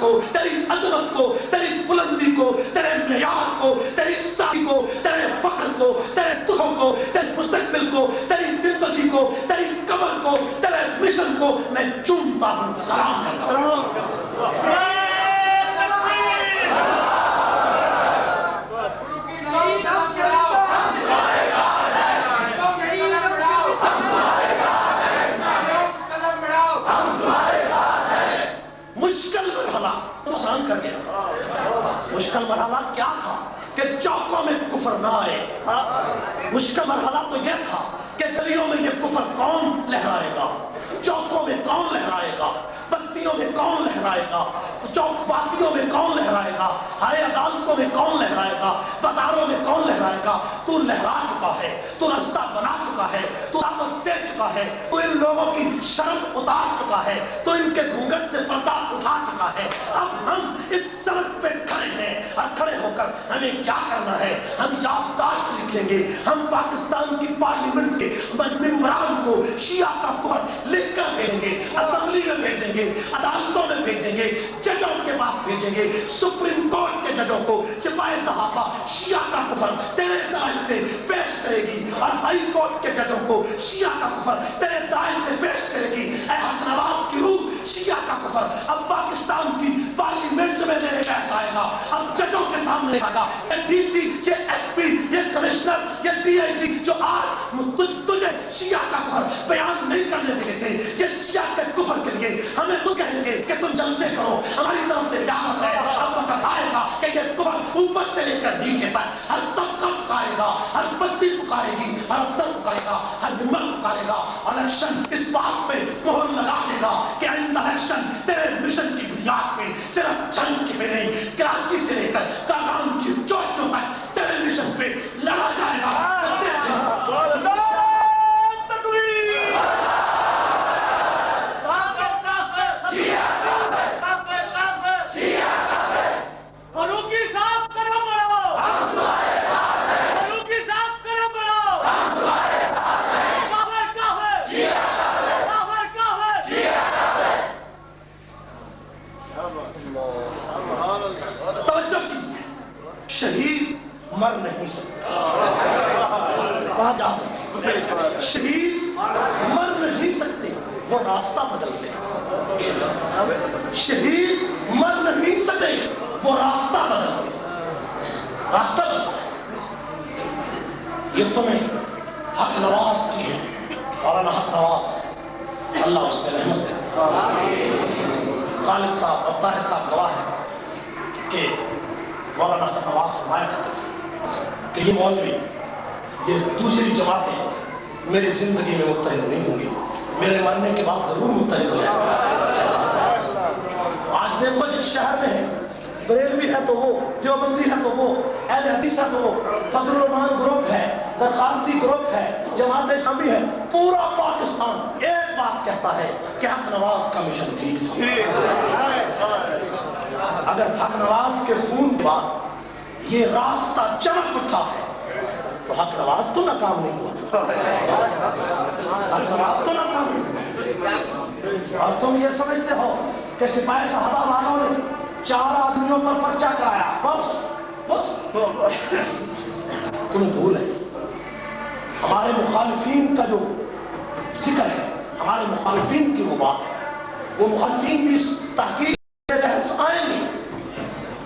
کو، تیری عظمت کو، تیری بلندی کو، تیرے معیار کو، تیری سائی کو، تیرے فخر کو، تیرے دکھوں کو، تیرے مستقبل کو، تیری زندگی کو، تیری قبر کو، تیرے مشن کو میں چومتا ہوں، سلام کرتا ہوں۔ مشکل مرحلہ نقصان کر گیا۔ مشکل مرحلہ کیا تھا کہ چوکوں میں کفر نہ آئے۔ مشکل مرحلہ تو یہ تھا کہ گلیوں میں یہ کفر کون لہرائے گا، چوکوں میں کون لہرائے گا، بستیوں میں کون لہرائے گا، چوک وادیوں میں کون لہرائے گا، ہائے عدالتوں میں کون لہرائے گا، بازاروں میں کون لہرائے گا۔ تو لہرا چکا ہے، تو رستہ بنا چکا ہے، تو دعوت دے چکا ہے، تو ان لوگوں کی شرم اتار چکا ہے، تو ان کے گھونگھٹ سے پردہ اٹھا چکا ہے۔ اب ہم اس سڑک پہ کھڑے ہیں اور کھڑے ہو کر ہمیں کیا کرنا ہے؟ ہم یادداشت لکھیں گے، ہم پاکستان کی پارلیمنٹ کے ممبران کو شیعہ کا کفر لکھ کر بھیجیں گے، اسمبلی میں بھیجیں گے، عدالتوں میں بھیجیں گے، ججوں کے پاس بھیجیں گے، سپریم کورٹ کے ججوں کو سپاہی صحابہ شیعہ کا کفر تیرے دلائل سے پیش کرے گی، اور ہائی کورٹ کے ججوں کو شیعہ کا کفر تیرے دلائل سے پیش کرے گی۔ اے حق نواز کی روح، شیعہ کا کفر اب پاکستان کی پارلیمنٹ میں زیر بحث آئے گا، اب ججوں کے سامنے آئے گا۔ یہ ڈی سی، یہ ایس پی، یہ کمشنر، یہ ڈی آئی جی جو آج تجھے شیعہ کا کفر بیان نہیں کرنے دیتے تھے، یہ شیعہ کے کفر کے لیے ہمیں تو کہیں گے کہ تم جلسے کرو، ہماری طرف سے اجازت ہے۔ اب وقت آئے گا کہ یہ کفر اوپر سے لے کر نیچے تک ہر طبقہ پکارے گا، ہر بستی پکارے گی، ہر افسر پکارے گا، ہر ممبر پکارے گا۔ الیکشن اس بات پہ مہر لگا دے گا کہ آئندہ الیکشن تیرے مشن کی بنیاد پہ صرف جنگ کی بھی نہیں، کراچی سے لے کر کاغان کی چوٹیوں تک تیرے مشن پہ لڑا جائے گا۔ شہید مر نہیں سکتے، شہید مر نہیں سکتے، وہ راستہ بدلتے ہیں۔ شہید مر نہیں سکتے، وہ راستہ بدلتے ہیں، راستہ بدلتے ہیں۔ یہ تمہیں حق نواز کی ہے، مولانا حق نواز، اللہ اس پہ رحمت کرے۔ خالد صاحب اور طاہر صاحب گواہ ہیں کہ مولانا حق نواز فرمایا کرتے تھے کہ یہ مولوی، یہ دوسری جماعتیں میری زندگی میں متحد نہیں ہوں گی، میرے مرنے کے بعد ضرور متحد ہو جائیں گے۔ آج دیکھو جس شہر میں ہے، بریلوی ہے تو وہ، دیوبندی ہے تو وہ، اہل حدیث ہے تو وہ، فضل الرحمان گروپ ہے، درخواستی گروپ ہے، جماعت اسلامی ہے، پورا پاکستان ایک بات کہتا ہے کہ حق نواز کا مشن ٹھیک تھا۔ اگر حق نواز کے خون کے بعد یہ راستہ چمک اٹھا ہے تو حق نواز تو ناکام نہیں ہوا، حق نواز تو ناکام نہیں ہوا۔ اور تم یہ سمجھتے ہو کہ سپاہی صحابہ والوں نے 4 آدمیوں پر پرچہ کرایا، بس تمہیں بھول ہے۔ ہمارے مخالفین کا جو ذکر ہے، ہمارے مخالفین کی وہ بات ہے، وہ مخالفین بھی اس تحقیق بحث آئیں گے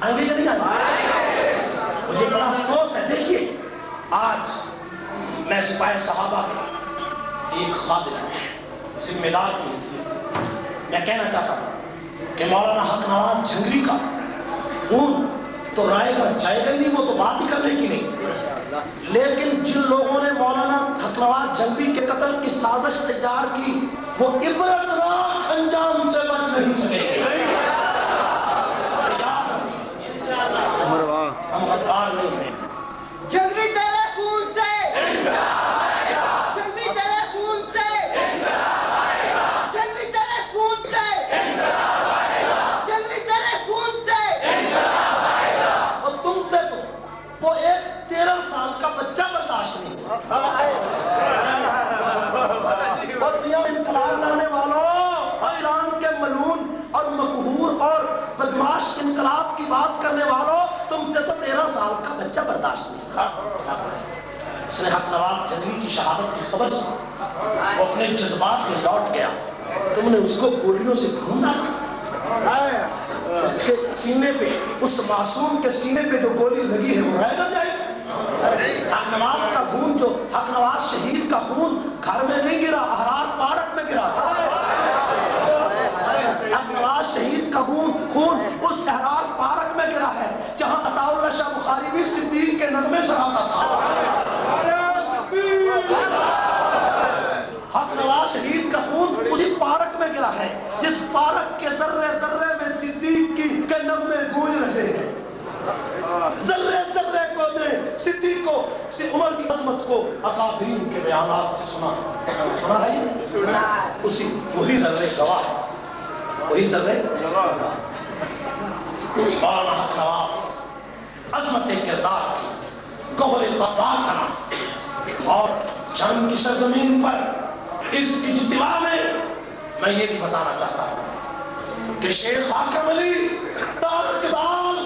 یا نہیں آئیں گے؟ مجھے بڑا افسوس ہے۔ دیکھیے آج میں سپاہی صحابہ کے ایک خادم، ذمہ دار کی حیثیت سے میں کہنا چاہتا ہوں کہ مولانا حق نواز جھنگوی کا خون تو رائے گا جائے گا ہی نہیں، وہ تو بات ہی کرنے کی نہیں، لیکن جن لوگوں نے مولانا حق نواز جھنگوی کے قتل کی سازش تیار کی، وہ عبرتناک انجام سے بچ نہیں سکے۔ ہم غدار نہیں ہیں۔ جھنگوی تیرے خون سے انقلاب آئے گا، جھنگوی تیرے خون سے انقلاب آئے گا، جھنگوی تیرے خون سے انقلاب آئے گا، جھنگوی تیرے خون سے انقلاب آئے گا۔ اور تم سے تو وہ ایک 13 سال کا بچہ برداشت نہیں ہوا۔ اور دنیا میں انقلاب لانے والوں انقلاب کی بات کرنے والوں، تم سے تو 13 سال کا بچہ برداشت نہیں۔ اس نے حق نواز جنگی کی شہادت کی خبر سنی، وہ اپنے جذبات میں لوٹ گیا۔ تم نے اس کو گولیوں سے ڈھونڈا، اس کے سینے پہ، اس معصوم کے سینے پہ جو گولی لگی ہے وہ رہ نہ جائے گی۔ حق نواز کا خون، جو حق نواز شہید کا خون گھر میں نہیں گرا، احرار پارک میں گرا۔ حق نواز شہید کا خون اس احرار پارک میں گرا ہے جہاں عطا اللہ شاہ بخاری بھی صدیق کے نغمے سناتا تھا۔ حق نواز شہید کا خون اسی پارک میں گرا ہے جس پارک کے ذرے ذرے میں صدیق کے نغمے گونج رہے ہیں۔ ذرے ذرے کو میں صدیق کو، عمر کی عظمت کو اکابرین کے بیانات سے سنا ہے یہ؟ اسی وہی ذرے گواہ، وہی ذرے مولانا حق نواز عظمت کردار کی، گوہر قدار کا نام۔ اور جنگ کی سرزمین پر اس اجتماع میں میں یہ بھی بتانا چاہتا ہوں کہ شیخ حاکم علی تاریخ کے سال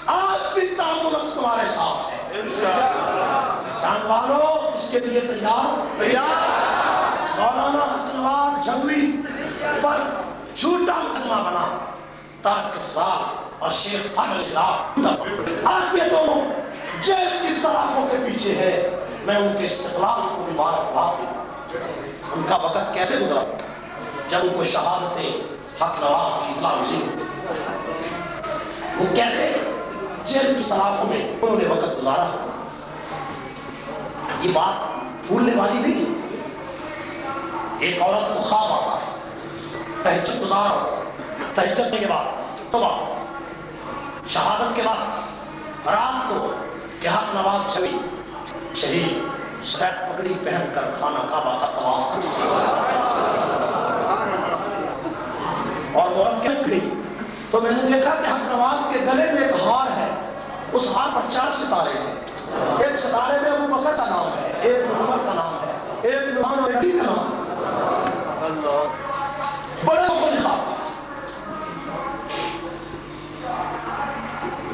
آج بھی تعاملات تمہارے ساتھ ہے۔ جان والو اس کے لیے تیار؟ مولانا حق نواز جھنگوی پر جھوٹا مقدمہ بنا تارک افزار اور شیخ حاکم علی، آج یہ دونوں جیل کی سلاخوں کے پیچھے ہے۔ میں ان کے استقلال کو مبارکباد دیتا ہوں۔ ان کا وقت کیسے گزرا جب ان کو شہادت حق نواز کی اطلاع ملی، وہ کیسے جیل کی سلاخوں میں انہوں نے وقت گزارا، یہ بات بھولنے والی نہیں۔ ایک عورت کو خواب آتا ہے، تہجد گزار ہوتا ہے، تہجد کے بعد صبح شہادت کے بعد رات کو کہ حق نواز چھوی شہید سفید پگڑی پہن کر خانہ کعبہ کا طواف کرتا اور وہ عورت کہنے گئی تو میں نے دیکھا کہ حق نواز کے گلے میں ایک ہار ہے، اس ہار پر 4 ستارے ہیں۔ ایک ستارے میں ابو بکر کا نام ہے، ایک عمر کا نام ہے، ایک نعمان اور علی کا نام ہے۔ بڑے کو خواب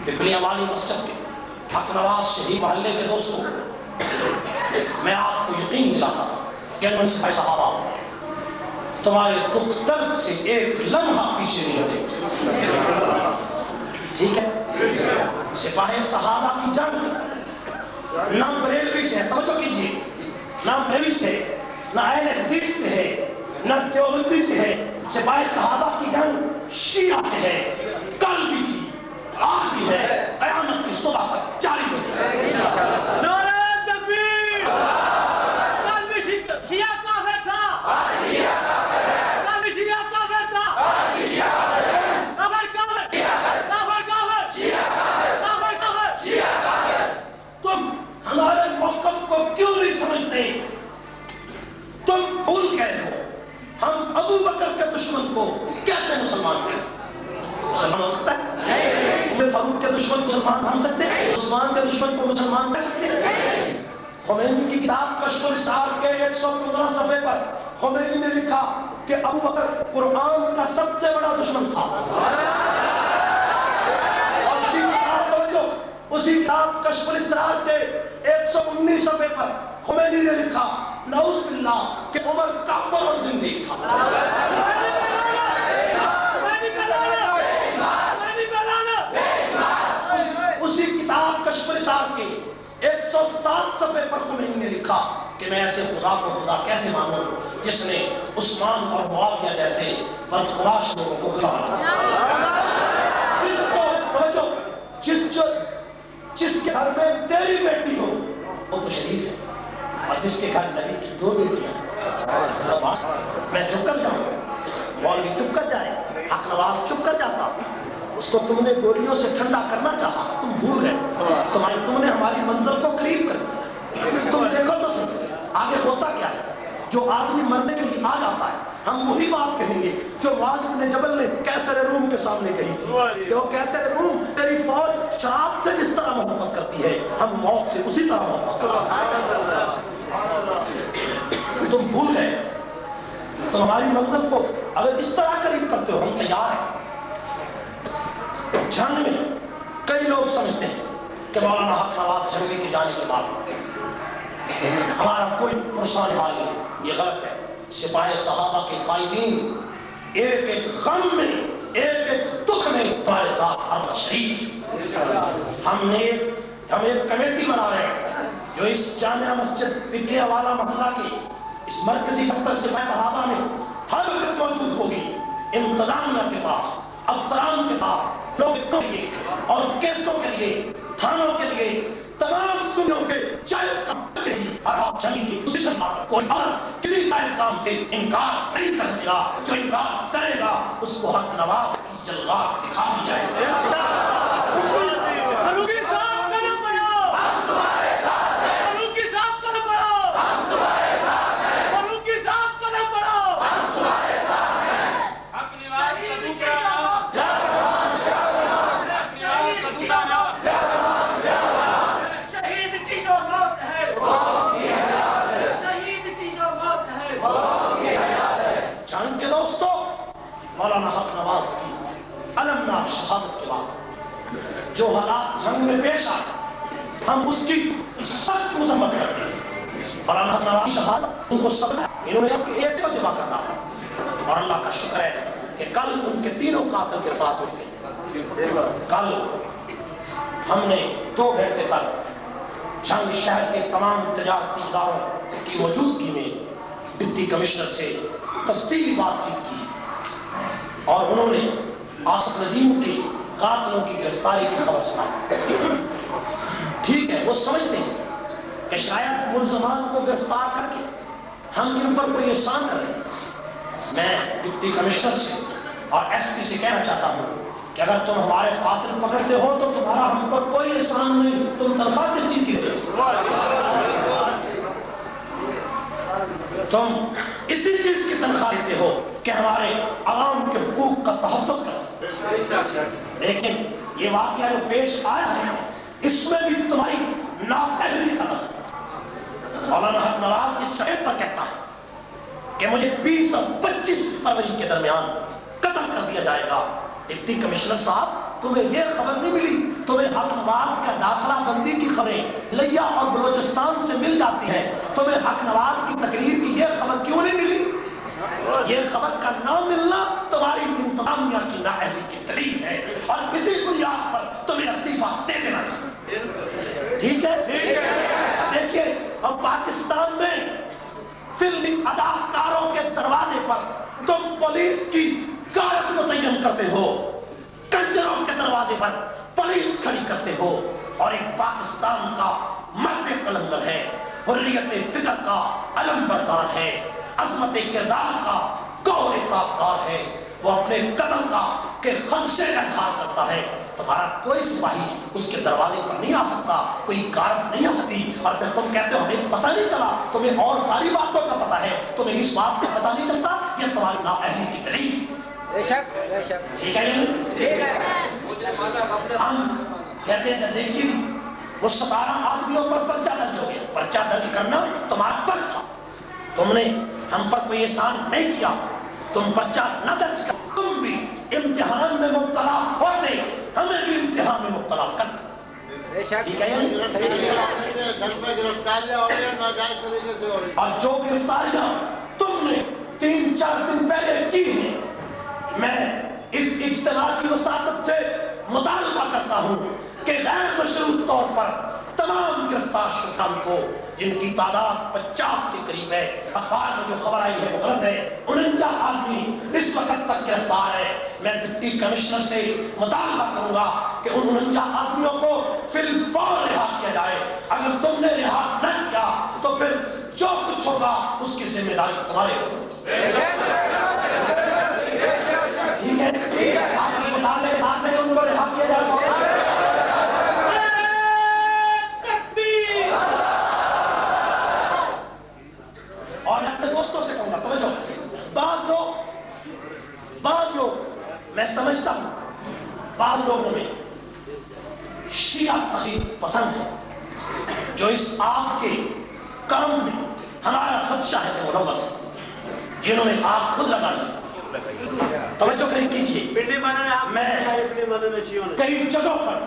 پپلی امانی مسجد کے حق نواز شہید محلے کے دوستوں، میں آپ کو یقین دلاتا ہوں کہ میں سپاہی صحابہ ہوں، تمہارے دکھ درد سے ایک لمحہ پیچھے نہیں ہٹے، ٹھیک ہے؟ سپاہی صحابہ کی جنگ نہ بریلوی سے، توجہ کیجئے، نہ بریلوی سے، نہ اہل حدیث سے ہے، نہ دیوبندی سے ہے۔ سپاہی صحابہ کی جنگ شیعہ سے ہے، کل بھی تھی، آج بھی ہے، قیامت کی صبح تک جاری رہے گی۔ تم ہمارے موقف کو کیوں نہیں سمجھتے؟ تم بھول گئے ہو ہم ابو بکر کے دشمن کو کیسے مسلمان کہتے؟ مسلمان ہو سکتا ہے؟ عمر فاروق کے دشمن کو مسلمان مان سکتے ہیں؟ عثمان کے دشمن کو مسلمان کہہ سکتے ہیں؟ خمینی کی کتاب کشف الاسرار کے 115 صفحے پر خمینی نے لکھا کہ ابو بکر قرآن کا سب سے بڑا دشمن تھا۔ اور اسی کتاب کشف الاسرار کے 119 صفحے پر خمینی نے لکھا نعوذ باللہ کہ عمر کافر اور زندیق تھا۔ اسی کتاب کشف الاسرار کے 107 صفحے پر خمینی نے لکھا کہ میں ایسے خدا کو خدا کیسے مانوں جس نے عثمان اور معاویہ جیسے بدخواش لوگوں کو خدا بنا، جس کے گھر میں تیری بیٹی ہو وہ تو شریف ہے، اور جس کے گھر نبی کی 2 بیٹیاں۔ میں چپ کر جاؤں، مولوی چپ کر جائے، حق نواز چپ کر جاتا، اس کو تم نے گولیوں سے ٹھنڈا کرنا چاہا، تم بھول گئے، تم نے ہماری منزل کو قریب کر دیا۔ تم دیکھو تو صحیح آگے ہوتا کیا ہے۔ جو آدمی مرنے کے لیے آ جاتا ہے ہم وہی بات کہیں گے جو معاذ بن جبل نے کیسر روم کے سامنے کہی تھی کہ وہ کیسر روم تیری فوج شراب سے جس طرح محبت کرتی ہے ہم موت سے اسی طرح محبت کرتے ہیں۔ تم بھول گئے، تم ہماری منزل کو اگر اس طرح قریب کرتے ہو ہم تیار ہیں۔ جنگ میں کئی لوگ سمجھتے ہیں کہ مولانا حق نواز جنگی کے جانے کے بعد ہمارا کوئی پرسان حال نہیں. یہ غلط ہے. سپاہ صحابہ کے قائدین ایک ایک غم میں ایک ایک دکھ میں تمہارے ساتھ ہر شریک. ہم ایک کمیٹی بنا رہے ہیں جو اس جامعہ مسجد پٹیا والا محلہ کے اس مرکزی دفتر سپاہ صحابہ میں ہر وقت موجود ہوگی. انتظامیہ کے پاس، افسران کے پاس، لوگوں کے لیے اور کیسوں کے لیے، تھانوں کے لیے، تمام سنوں کے جائز کام کے لیے اور آپ جنگی کی پوزیشن پر کوئی اور کسی جائز کام سے انکار نہیں کر سکے گا. جو انکار کرے گا اس کو حق نواز کی جلوہ دکھا دی جائے. مولانا حق نواز کی المناک شہادت کے بعد جو حالات جنگ میں پیش آئے ہم اس کی سخت مذمت کرتے ہیں. مولانا حق نواز کی شہادت ان کو سب انہوں نے اس کی ایک کو ذبح کرنا ہے اور اللہ کا شکر ہے کہ کل ان کے تینوں قاتل گرفتار ہو گئے. کل ہم نے 2 گھنٹے تک جنگ شہر کے تمام تجارتی اداروں کی موجودگی میں ڈپٹی کمشنر سے تفصیلی بات چیت کی اور انہوں نے آصف ندیم کے قاتلوں کی گرفتاری کی خبر سنائی. ٹھیک ہے، وہ سمجھتے ہیں کہ شاید ملزمان کو گرفتار کر کے ہم ان پر کوئی احسان کر رہے ہیں. میں ڈپٹی کمشنر سے اور ایس پی سے کہنا چاہتا ہوں کہ اگر تم ہمارے قاتل پکڑتے ہو تو تمہارا ہم پر کوئی احسان نہیں. تم تنخواہ کس چیز کی دیتے ہو؟ تم اسی چیز کی تنخواہ دیتے ہو کہ ہمارے عوام کے حقوق کا تحفظ کر سکتے. لیکن یہ واقعہ جو پیش آیا ہے اس میں بھی تمہاری نااہلی کا ہے. مولانا حق نواز اس شعر پر کہتا ہے کہ مجھے 20 اور 25 فروری کے درمیان قتل کر دیا جائے گا. ڈپٹی کمشنر صاحب تمہیں یہ خبر نہیں ملی؟ تمہیں حق نواز کا داخلہ بندی کی خبریں لیا اور بلوچستان سے مل جاتی ہیں. تمہیں حق نواز کی تقریر کی یہ خبر کیوں نہیں ملی؟ یہ خبر کا نہ ملنا تمہاری انتظامیہ کی نااہلی کی دلیل ہے اور اسی بنیاد پر تمہیں استعفیٰ دے دینا چاہیے. ٹھیک ہے؟ دیکھیے اب پاکستان میں فلمی اداکاروں کے دروازے پر تم پولیس کی غارت متعین کرتے ہو، کنجروں کے دروازے پر پولیس کھڑی کرتے ہو اور ایک پاکستان کا مرد قلندر ہے، حریت فکر کا علم بردار ہے، عظمت کردار کا گوہر تابدار ہے. وہ اپنے قتل کا کہ خدشے کا اظہار کرتا ہے. تمہارا کوئی سپاہی اس کے دروازے پر نہیں آ سکتا، کوئی غارت نہیں آ سکتی اور پھر تم کہتے ہو ہمیں پتہ نہیں چلا. تمہیں اور ساری باتوں کا پتہ ہے، تمہیں اس بات کا پتہ نہیں چلتا. یہ تمہاری نااہلی کی دلیل. بے شک بے شک. ٹھیک ہے ٹھیک ہے. ہم کہتے ہیں دیکھیے وہ 17 آدمیوں پر پرچہ درج ہو گیا. پرچہ درج کرنا تمہارا فرض تھا. تم نے ہم پر کوئی احسان نہیں کیا، تم پرچہ نہ درج کر. تم بھی امتحان میں مبتلا ہوتے، ہمیں بھی امتحان میں مبتلا کرتے. ٹھیک ہے. اور جو گرفتاریاں تم نے 3-4 دن پہلے کی ہیں، میں اس اجتماع کی وساطت سے مطالبہ کرتا ہوں کہ غیر مشروط طور پر تمام گرفتار شدگان کو، جن کی تعداد 50 کے قریب ہے، اخبار میں جو خبر آئی ہے وہ غلط ہے، 49 آدمی اس وقت تک گرفتار ہے. میں ڈپٹی کمشنر سے مطالبہ کروں گا کہ ان 49 آدمیوں کو فی الفور رہا کیا جائے. اگر تم نے رہا نہ کیا تو پھر جو کچھ ہوگا اس کی ذمہ داری تمہارے اوپر ہوگی. ٹھیک ہے؟ آپ اس مطالبے کے ساتھ ہیں کہ ان کو رہا کیا جائے. اور میں اپنے دوستوں سے کہوں گا توجہ، بعض لوگ میں سمجھتا ہوں بعض لوگوں میں شیعہ تحریک پسند ہے جو اس آپ کے کام میں ہمارا خدشہ ہے کہ ملوث ہے، جنہوں نے آپ خود لگا لی. توجہ کریں کیجیے. میں کئی جگہوں پر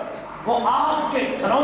وہ آگ کے گھروں